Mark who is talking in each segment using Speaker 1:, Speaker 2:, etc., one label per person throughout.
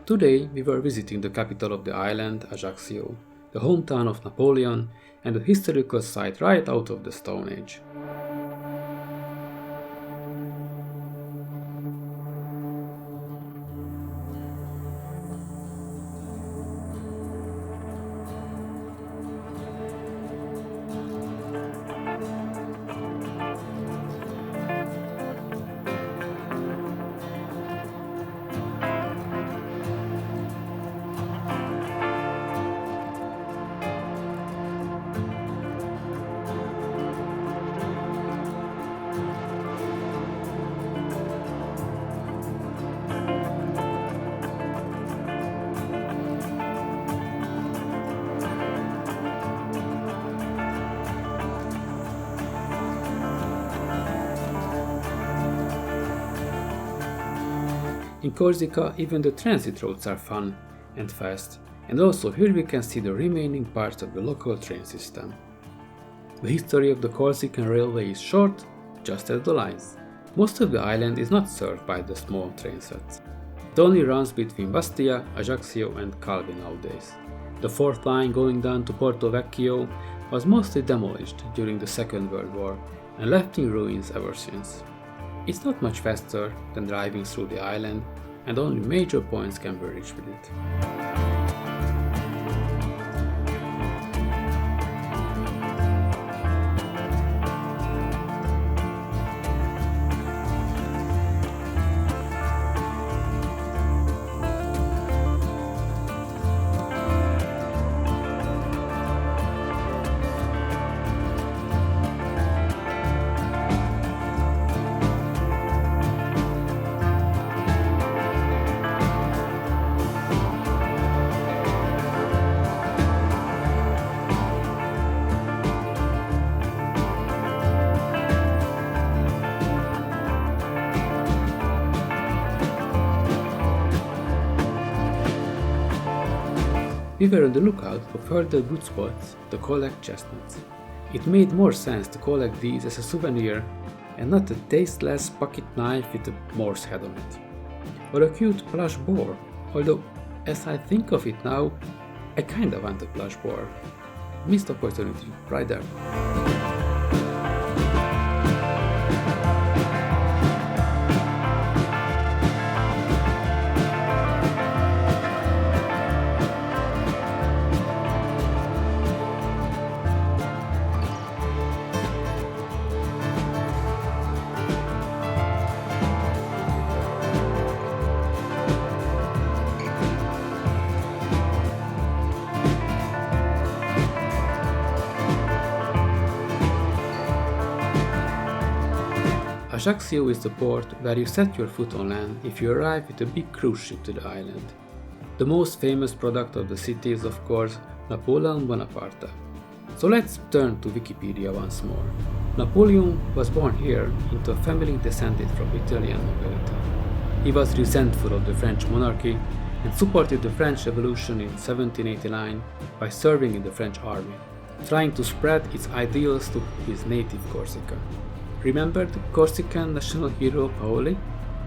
Speaker 1: Today we were visiting the capital of the island, Ajaccio, the hometown of Napoleon and a historical site right out of the Stone Age. In Corsica, even the transit roads are fun and fast, and also here we can see the remaining parts of the local train system. The history of the Corsican railway is short, just as the lines. Most of the island is not served by the small train sets. It only runs between Bastia, Ajaccio and Calvi nowadays. The fourth line going down to Porto Vecchio was mostly demolished during the Second World War and left in ruins ever since. It's not much faster than driving through the island, and only major points can be reached with it. We were on the lookout for further good spots to collect chestnuts. It made more sense to collect these as a souvenir and not a tasteless pocket knife with a Morse head on it. Or a cute plush boar, although as I think of it now, I kinda want a plush boar. Missed opportunity right there. Ajaccio is the port where you set your foot on land if you arrive with a big cruise ship to the island. The most famous product of the city is of course Napoleon Bonaparte. So let's turn to Wikipedia once more. Napoleon was born here into a family descended from Italian nobility. He was resentful of the French monarchy and supported the French Revolution in 1789 by serving in the French army, trying to spread its ideals to his native Corsica. Remember the Corsican national hero Paoli?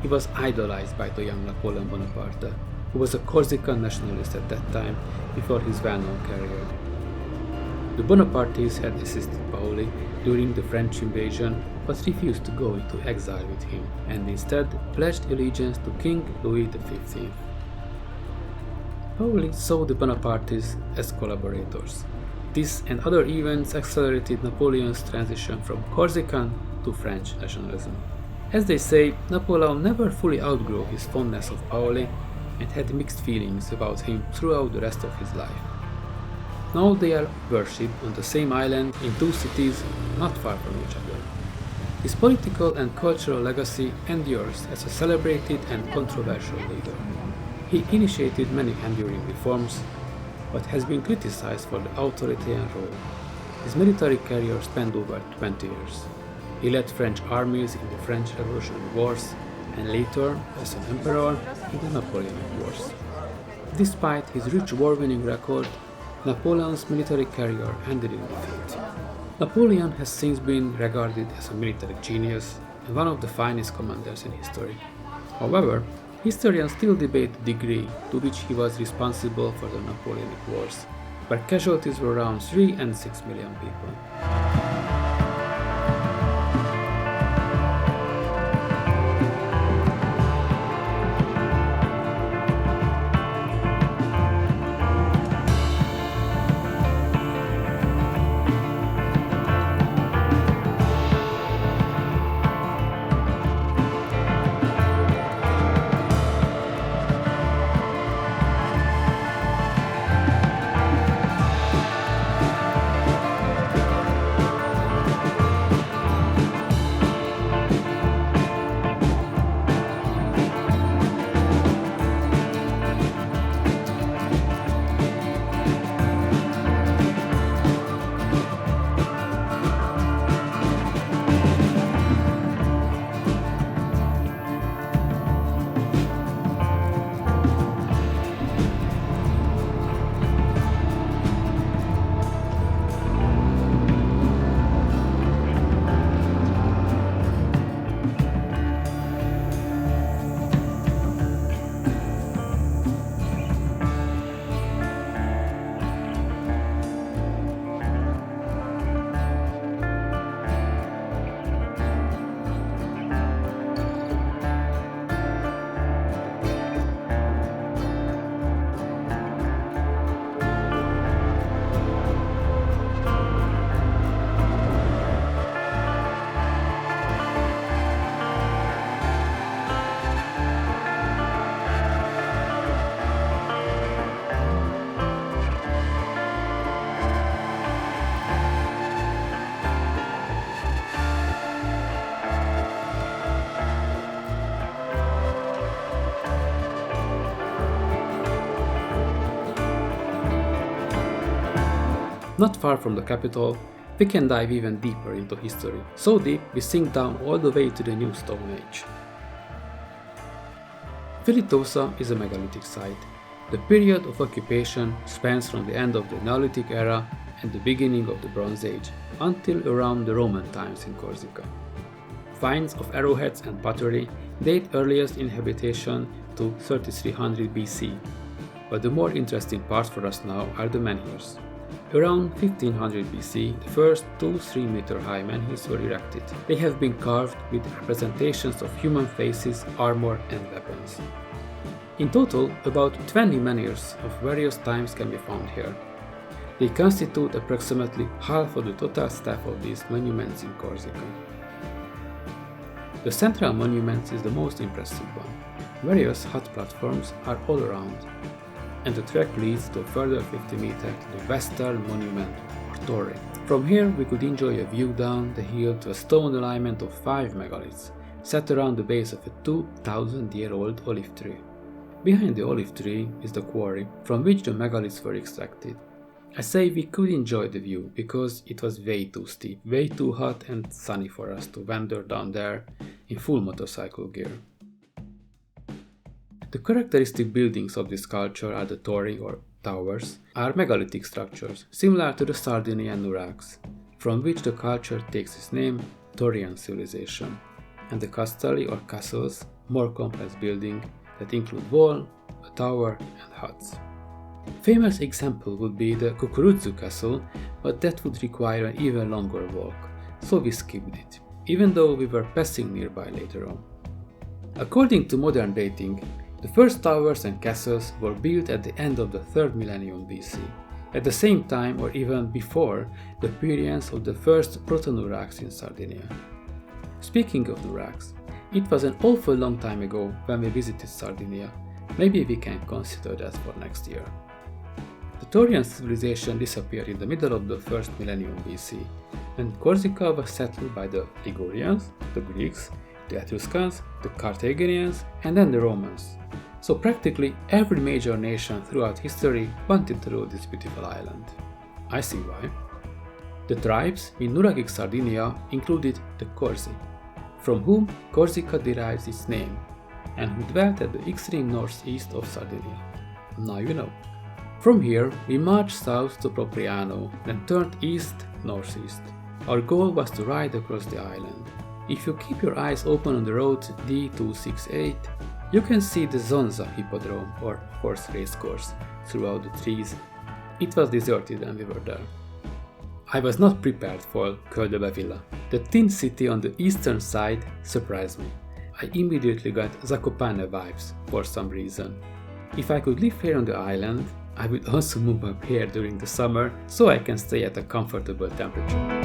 Speaker 1: He was idolized by the young Napoleon Bonaparte, who was a Corsican nationalist at that time before his well-known career. The Bonapartes had assisted Paoli during the French invasion but refused to go into exile with him and instead pledged allegiance to King Louis XV. Paoli saw the Bonapartes as collaborators. This and other events accelerated Napoleon's transition from Corsican to French nationalism. As they say, Napoleon never fully outgrew his fondness of Paoli and had mixed feelings about him throughout the rest of his life. Now they are worshipped on the same island in two cities not far from each other. His political and cultural legacy endures as a celebrated and controversial leader. He initiated many enduring reforms, but has been criticized for the authoritarian role. His military career spanned over 20 years. He led French armies in the French Revolutionary Wars and later as an emperor in the Napoleonic Wars. Despite his rich war-winning record, Napoleon's military career ended in defeat. Napoleon has since been regarded as a military genius and one of the finest commanders in history. However, Historians still debate the degree to which he was responsible for the Napoleonic Wars, where casualties were around 3 and 6 million people. Not far from the capital, we can dive even deeper into history, so deep we sink down all the way to the New Stone Age. Filitosa is a megalithic site. The period of occupation spans from the end of the Neolithic era and the beginning of the Bronze Age until around the Roman times in Corsica. Finds of arrowheads and pottery date earliest inhabitation to 3300 BC, but the more interesting parts for us now are the menhirs. Around 1500 BC, the first 2-3 meter high menhirs were erected. They have been carved with representations of human faces, armor and weapons. In total, about 20 menhirs of various times can be found here. They constitute approximately half of the total staff of these monuments in Corsica. The central monument is the most impressive one. Various hut platforms are all around, and the track leads to a further 50 meters to the western monument or torre. From here we could enjoy a view down the hill to a stone alignment of 5 megaliths, set around the base of a 2,000-year-old olive tree. Behind the olive tree is the quarry from which the megaliths were extracted. I say we could enjoy the view because it was way too steep, way too hot and sunny for us to wander down there in full motorcycle gear. The characteristic buildings of this culture are the torri or towers, are megalithic structures similar to the Sardinian nuraghes, from which the culture takes its name, Taurian civilization, and the castelli or castles, more complex buildings that include wall, a tower and huts. Famous example would be the Cucuruzzu castle, but that would require an even longer walk, so we skipped it, even though we were passing nearby later on. According to modern dating, the first towers and castles were built at the end of the 3rd millennium BC, at the same time or even before the appearance of the first proto-nurags in Sardinia. Speaking of nurags, it was an awful long time ago when we visited Sardinia. Maybe we can consider that for next year. The Taurian civilization disappeared in the middle of the 1st millennium BC, and Corsica was settled by the Ligurians, the Greeks, the Etruscans, the Carthaginians, and then the Romans. So practically every major nation throughout history wanted to rule this beautiful island. I see why. The tribes in Nuragic Sardinia included the Corsi, from whom Corsica derives its name, and who dwelt at the extreme northeast of Sardinia. Now you know. From here, we marched south to Propriano, then turned east-northeast. Our goal was to ride across the island. If you keep your eyes open on the road D268, You can see the Zonza Hippodrome or horse racecourse throughout the trees. It was deserted when we were there. I was not prepared for Col de Bavella. The thin city on the eastern side surprised me. I immediately got Zakopane vibes for some reason. If I could live here on the island, I would also move up here during the summer so I can stay at a comfortable temperature.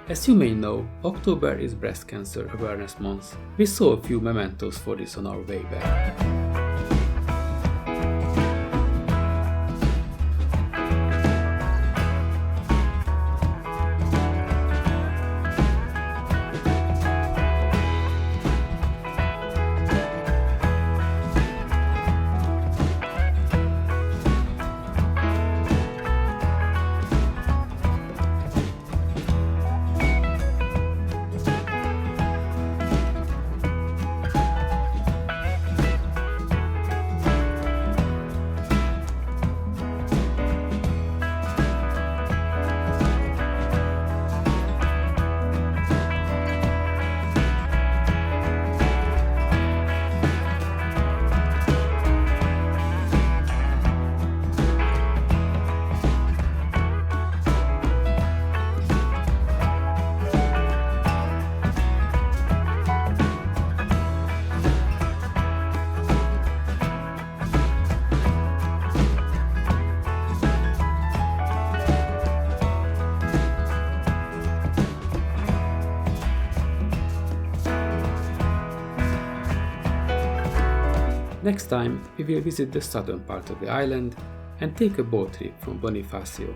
Speaker 1: As you may know, October is Breast Cancer Awareness Month. We saw a few mementos for this on our way back. Next time, we will visit the southern part of the island and take a boat trip from Bonifacio.